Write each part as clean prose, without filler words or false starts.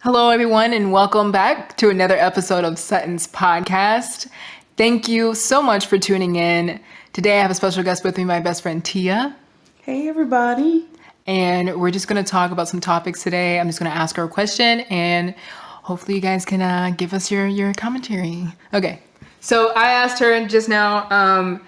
Hello, everyone, and welcome back to another episode of Sutton's podcast. Thank you so much for tuning in. Today, I have a special guest with me, my best friend, Tia. Hey, everybody. And we're just going to talk about some topics today. I'm just going to ask her a question, and hopefully you guys can give us your commentary. Okay, so I asked her just now,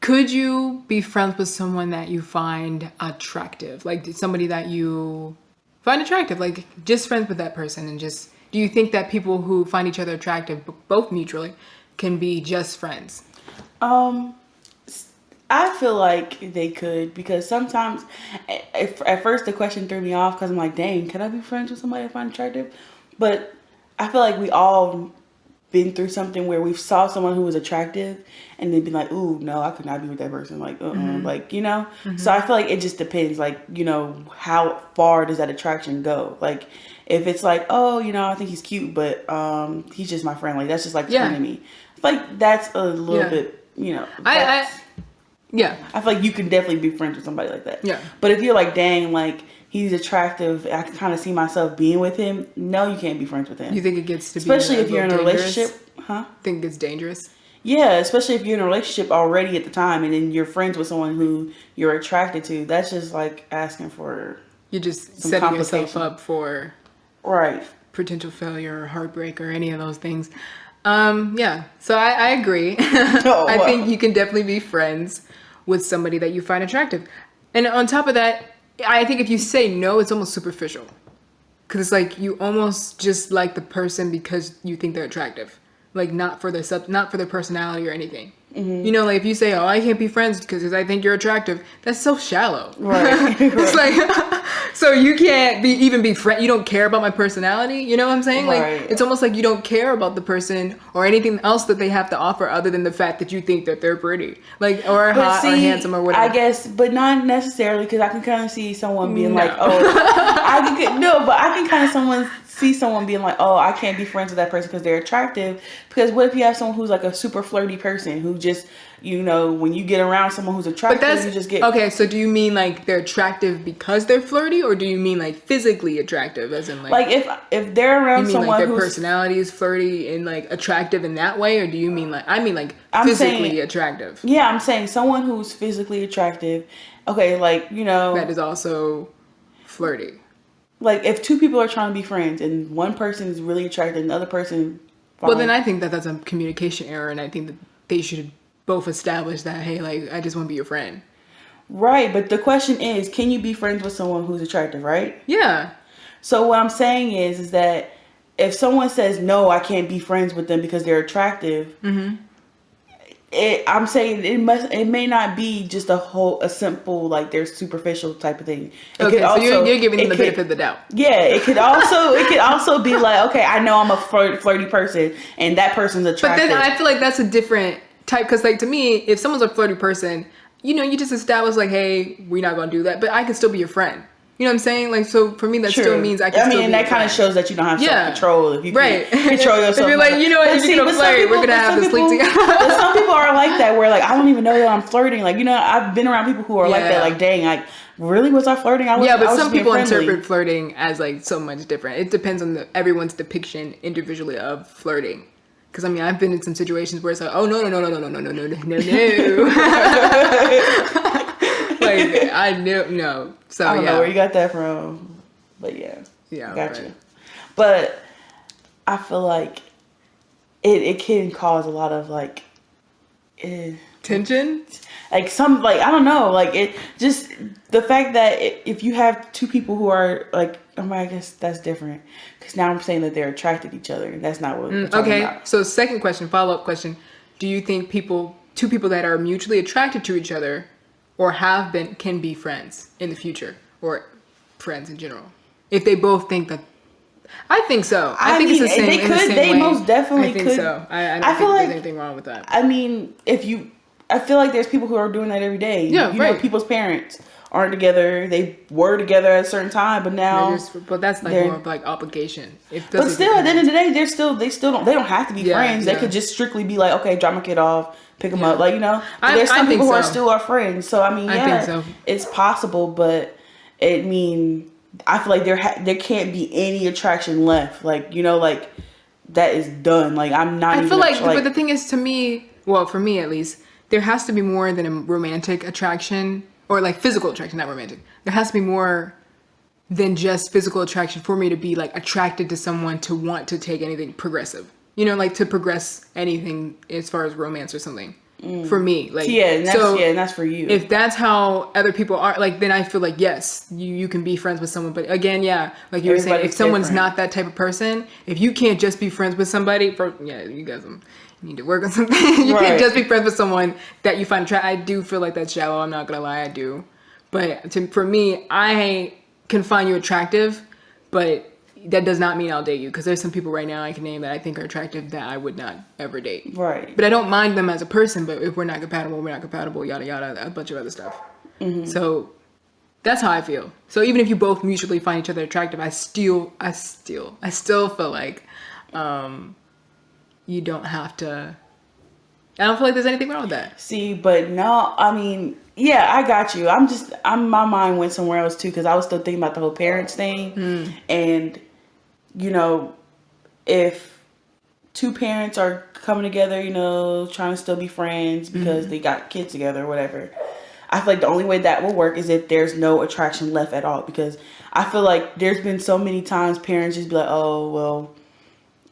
could you be friends with someone that you find attractive? Like somebody that you find attractive, like just friends with that person, and just, do you think that people who find each other attractive, both mutually, can be just friends? I feel like they could, because sometimes, at first the question threw me off because I'm like, dang, can I be friends with somebody I find attractive? But I feel like we all been through something where we saw someone who was attractive and then been like, ooh, no, I could not be with that person. Like, like, you know? Mm-hmm. So I feel like it just depends, like, you know, how far does that attraction go? Like, if it's like, oh, you know, I think he's cute, but he's just my friend. Like, that's just like a friend to me. I feel like that's a little bit, you know. I feel like you can definitely be friends with somebody like that. Yeah. But if you're like, dang, like, he's attractive, I can kind of see myself being with him, no, you can't be friends with him. You think it gets to especially be if you're in a relationship? Huh? Think it's dangerous? Yeah, especially if you're in a relationship already at the time and then you're friends with someone who you're attracted to. That's just like asking for You're just setting yourself up for potential failure or heartbreak or any of those things. Yeah, so I agree. I think you can definitely be friends with somebody that you find attractive. And on top of that, I think if you say no, it's almost superficial. Because it's like you almost just like the person because you think they're attractive. Like not for their personality or anything. Mm-hmm. You know, like if you say, oh, I can't be friends because I think you're attractive, that's so shallow. Right. It's like, so you can't even be friends. You don't care about my personality. You know what I'm saying? Right. Like, it's almost like you don't care about the person or anything else that they have to offer other than the fact that you think that they're pretty. Like, or hot or handsome or whatever. I guess, but not necessarily, because I can kind of see someone being like, oh, I can kind of see someone being like, oh, I can't be friends with that person because they're attractive. Because what if you have someone who's like a super flirty person who just, you know, when you get around someone who's attractive, you just get... Okay, so do you mean like they're attractive because they're flirty, or do you mean like physically attractive, as in like if they're around someone like their personality is flirty and like attractive in that way, or do you mean like physically attractive? Yeah, I'm saying someone who's physically attractive. Okay, like, you know, that is also flirty. Like if two people are trying to be friends and one person is really attractive and the other person... Well, then I think that that's a communication error, and I think that they should both establish that, hey, like, I just want to be your friend. Right, but the question is, can you be friends with someone who's attractive, right? Yeah. So what I'm saying is that if someone says, no, I can't be friends with them because they're attractive, I'm saying it may not be just a simple, like, they're superficial type of thing. Okay, so you're giving them the benefit of the doubt. Yeah, it could also be like, okay, I know I'm a flirty person and that person's attractive. But then I feel like that's a different type, because like to me, if someone's a flirty person, you know, you just establish like, hey, we're not gonna do that, but I can still be your friend. You know what I'm saying? Like, so for me, that still means I can still be and that kind of shows that you don't have self-control. If you can control yourself. If you're like, you know what, you're gonna flirt, we're gonna have to sleep together. But some people are like that, where like, I don't even know that I'm flirting. Like, you know, I've been around people who are like that. Like, dang, like, really, was I flirting? But some people interpret flirting as like so much different. It depends on everyone's depiction individually of flirting. Because I mean, I've been in some situations where it's like, oh no. Like, I knew, no. So, I don't know where you got that from. But yeah. Yeah. Got you. But I feel like it can cause a lot of like... tension? Like I don't know. Like it just... The fact that if you have two people who are like... I guess that's different. Because now I'm saying that they're attracted to each other. That's not what we're talking about. So second question, follow-up question. Do you think two people that are mutually attracted to each other or have been, can be friends in the future, or friends in general, if they both think that? I think so. I think it's the same. They most definitely could. I think so. I don't think there's anything wrong with that. I mean, I feel like there's people who are doing that every day. Yeah, you know, people's parents aren't together. They were together at a certain time, but now. But that's like more of like obligation. But still, at the end of the day, they don't have to be friends. They could just strictly be like, okay, drop my kid off, pick them up, like, you know. But there's some people who are still our friends. So I mean, I think so. It's possible, but I feel like there can't be any attraction left. Like, you know, like that is done. Like I'm not. I feel like, but the thing is, to me, well, for me at least, there has to be more than a romantic attraction or like physical attraction, not romantic. There has to be more than just physical attraction for me to be like attracted to someone to want to take anything progressive. You know, like to progress anything as far as romance or something. For me, like and that's for you. If that's how other people are, like, then I feel like yes, you can be friends with someone. But again, yeah, like you were saying, if someone's not that type of person, if you can't just be friends with somebody, you guys need to work on something. You can't just be friends with someone that you find attractive. I do feel like that's shallow. I'm not gonna lie, I do. But for me, I can find you attractive, but that does not mean I'll date you, because there's some people right now I can name that I think are attractive that I would not ever date. Right. But I don't mind them as a person, but if we're not compatible, yada yada, a bunch of other stuff. Mm-hmm. So that's how I feel. So even if you both mutually find each other attractive, I still feel like you don't have to. I don't feel like there's anything wrong with that. See, but no, I mean, yeah, I got you. My mind went somewhere else too, because I was still thinking about the whole parents thing. And, you know, if two parents are coming together, you know, trying to still be friends because they got kids together or whatever, I feel like the only way that will work is if there's no attraction left at all. Because I feel like there's been so many times parents just be like, oh, well,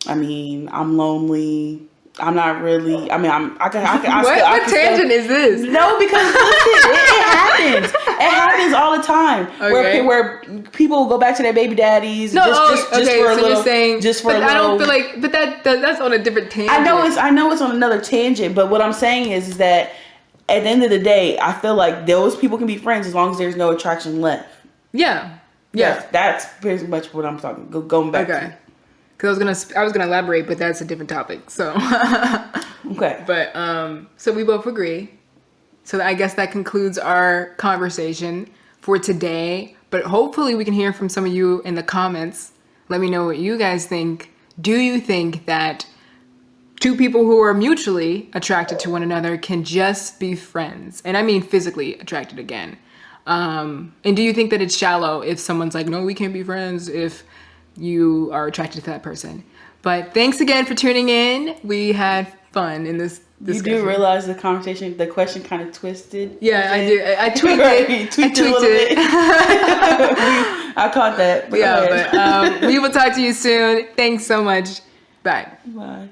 I mean, I'm lonely. I'm not really. I mean, what tangent is this? No, because listen, it happens. It happens all the time. Okay. Where people will go back to their baby daddies. Just for a little. You're saying, just for a little. I don't feel like, but that's on a different tangent. I know it's on another tangent. But what I'm saying is that at the end of the day, I feel like those people can be friends as long as there's no attraction left. Yeah. That's pretty much what I'm talking. Going back. Okay. Because I was gonna elaborate, but that's a different topic. So okay. But so we both agree. So I guess that concludes our conversation for today. But hopefully we can hear from some of you in the comments. Let me know what you guys think. Do you think that two people who are mutually attracted to one another can just be friends? And I mean physically attracted again. And do you think that it's shallow if someone's like, no, we can't be friends if you are attracted to that person? But thanks again for tuning in. We had fun in this discussion. You do realize the question kind of twisted? Yeah, I do. I tweaked it. I tweaked it. I caught that. But we will talk to you soon. Thanks so much. Bye. Bye.